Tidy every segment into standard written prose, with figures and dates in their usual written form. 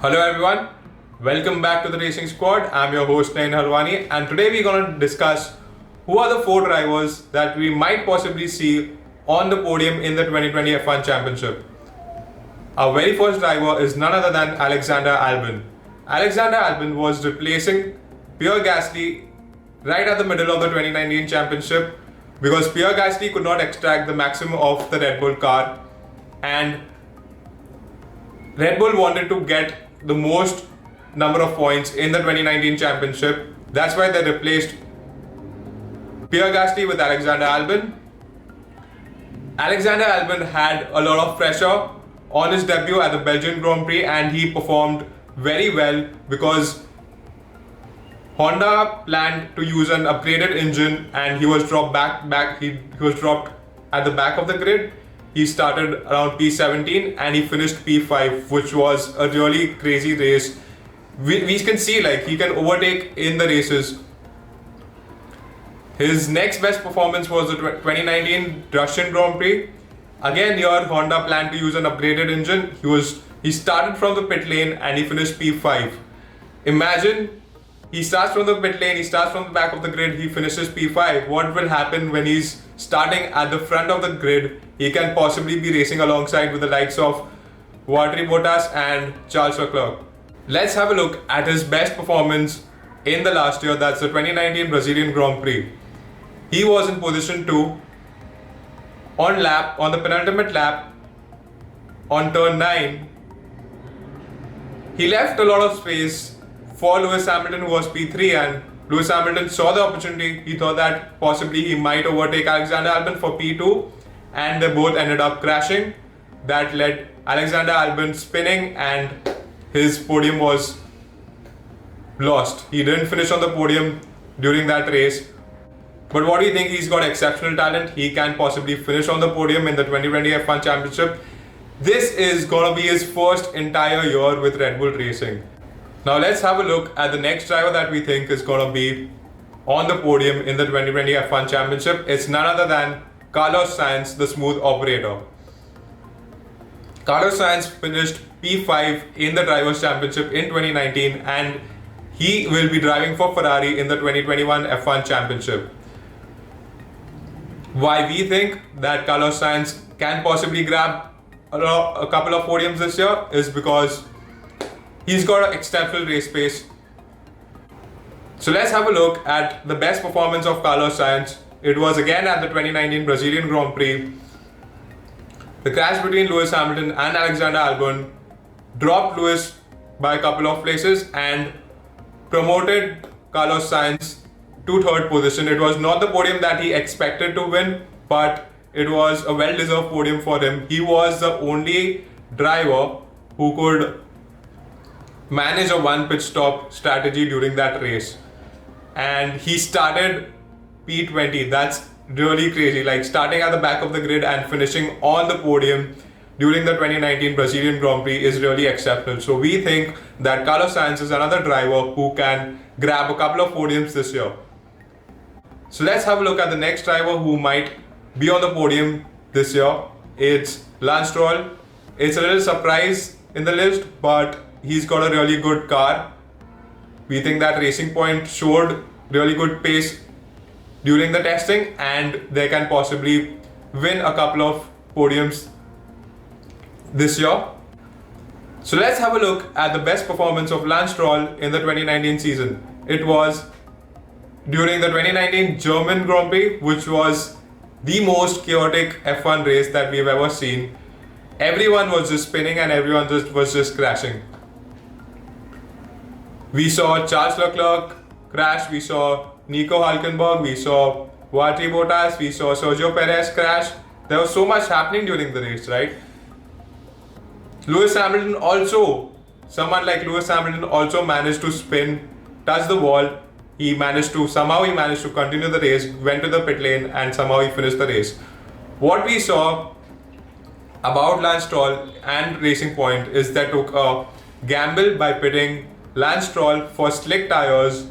Hello everyone, welcome back to the Racing Squad. I'm your host Nain Halwani, and today we're going to discuss who are the four drivers that we might possibly see on the podium in the 2020 F1 Championship. Our very first driver is none other than Alexander Albon. Alexander Albon was replacing Pierre Gasly right at the middle of the 2019 Championship because Pierre Gasly could not extract the maximum of the Red Bull car, and Red Bull wanted to get the most number of points in the 2019 Championship. That's why they replaced Pierre Gasly with Alexander Albon. Alexander Albon had a lot of pressure on his debut at the Belgian Grand Prix, and he performed very well because Honda planned to use an upgraded engine, and he was dropped he was dropped at the back of the grid. He started around P17 and he finished P5, which was a really crazy race. We can see he can overtake in the races. His next best performance was the 2019 Russian Grand Prix. Again here Honda planned to use an upgraded engine. He started from the pit lane and he finished P5. Imagine, he starts from the pit lane, he starts from the back of the grid, he finishes P5. What will happen when he's starting at the front of the grid? He can possibly be racing alongside with the likes of Valtteri Bottas and Charles Leclerc. Let's have a look at his best performance in the last year, that's the 2019 Brazilian Grand Prix. He was in position 2 on the penultimate lap on turn 9. He left a lot of space for Lewis Hamilton, who was P3, and Lewis Hamilton saw the opportunity. He thought that possibly he might overtake Alexander Albon for P2, and they both ended up crashing. That led Alexander Albon spinning and his podium was lost. He didn't finish on the podium during that race. But what do you think? He's got exceptional talent. He can possibly finish on the podium in the 2020 F1 Championship. This is going to be his first entire year with Red Bull Racing. Now let's have a look at the next driver that we think is going to be on the podium in the 2020 F1 Championship. It's none other than Carlos Sainz, the smooth operator. Carlos Sainz finished P5 in the Drivers' Championship in 2019, and he will be driving for Ferrari in the 2021 F1 Championship. Why we think that Carlos Sainz can possibly grab a couple of podiums this year is because he's got an exceptional race pace. So let's have a look at the best performance of Carlos Sainz. It was again at the 2019 Brazilian Grand Prix. The crash between Lewis Hamilton and Alexander Albon dropped Lewis by a couple of places and promoted Carlos Sainz to third position. It was not the podium that he expected to win, but it was a well-deserved podium for him. He was the only driver who could manage a one pit stop strategy during that race, and he started P20. That's really crazy, starting at the back of the grid and finishing on the podium during the 2019 Brazilian Grand Prix is really exceptional. So we think that Carlos Sainz is another driver who can grab a couple of podiums this year. So let's have a look at the next driver who might be on the podium this year. It's Lance Stroll. It's a little surprise in the list, but he's got a really good car. We think that Racing Point showed really good pace during the testing, and they can possibly win a couple of podiums this year. So let's have a look at the best performance of Lance Stroll in the 2019 season. It was during the 2019 German Grand Prix, which was the most chaotic F1 race that we've ever seen. Everyone was just spinning and everyone was just crashing. We saw Charles Leclerc crash, we saw Nico Hülkenberg, we saw Valtteri Bottas, we saw Sergio Perez crash. There was so much happening during the race, right? Someone like Lewis Hamilton also managed to spin, touch the wall. He managed to continue the race, went to the pit lane, and somehow he finished the race. What we saw about Lance Stroll and Racing Point is they took a gamble by pitting Lance Stroll for slick tires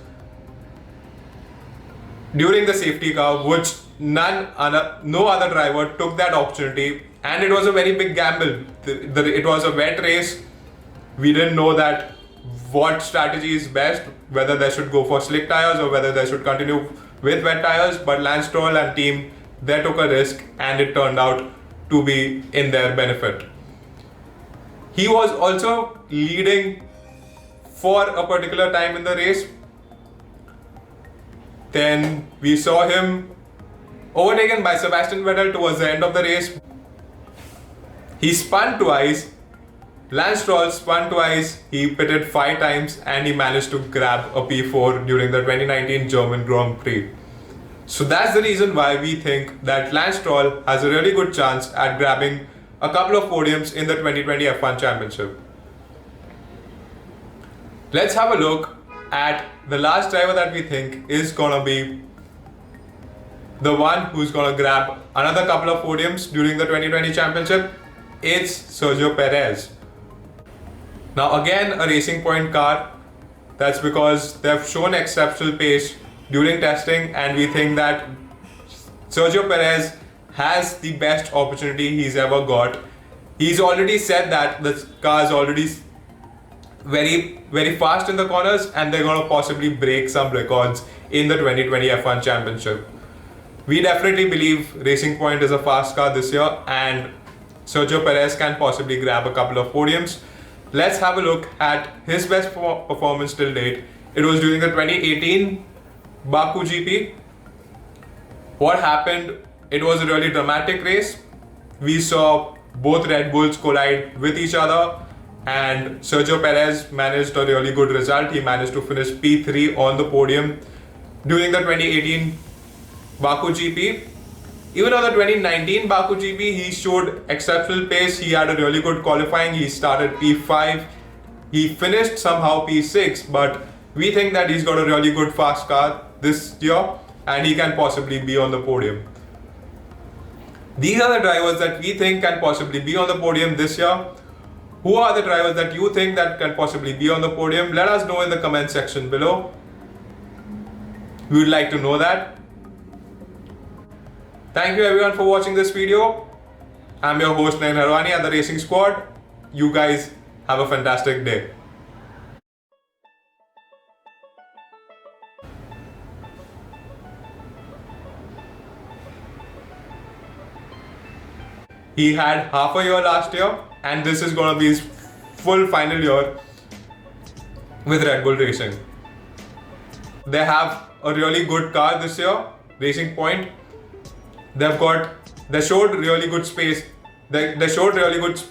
during the safety car, which no other driver took that opportunity, and it was a very big gamble. It was a wet race. We didn't know that what strategy is best, whether they should go for slick tires or whether they should continue with wet tires. But Lance Stroll and team, they took a risk and it turned out to be in their benefit. He was also leading for a particular time in the race. Then we saw him overtaken by Sebastian Vettel towards the end of the race. He spun twice. Lance Stroll spun twice. He pitted 5 times and he managed to grab a P4 during the 2019 German Grand Prix. So that's the reason why we think that Lance Stroll has a really good chance at grabbing a couple of podiums in the 2020 F1 Championship. Let's have a look at the last driver that we think is gonna be the one who's gonna grab another couple of podiums during the 2020 Championship. It's Sergio Perez. Now again, a Racing Point car. That's because they've shown exceptional pace during testing, and we think that Sergio Perez has the best opportunity he's ever got. He's already said that the car is already very fast in the corners and they're going to possibly break some records in the 2020 F1 Championship. We definitely believe Racing Point is a fast car this year and Sergio Perez can possibly grab a couple of podiums. Let's have a look at his best performance till date. It was during the 2018 Baku GP. What happened? It was a really dramatic race. We saw both Red Bulls collide with each other and Sergio Perez managed a really good result. He managed to finish P3 on the podium during the 2018 Baku GP. Even on the 2019 Baku GP, he showed exceptional pace. He had a really good qualifying. He started P5. He finished somehow P6, but we think that he's got a really good fast car this year and he can possibly be on the podium. These are the drivers that we think can possibly be on the podium this year. Who are the drivers that you think that can possibly be on the podium? Let us know in the comment section below. We would like to know that. Thank you everyone for watching this video. I'm your host Nayan Harwani at the Racing Squad. You guys have a fantastic day. He had half a year last year and this is going to be his full final year with Red Bull Racing. They have a really good car this year, Racing Point. They showed really good space. They showed really good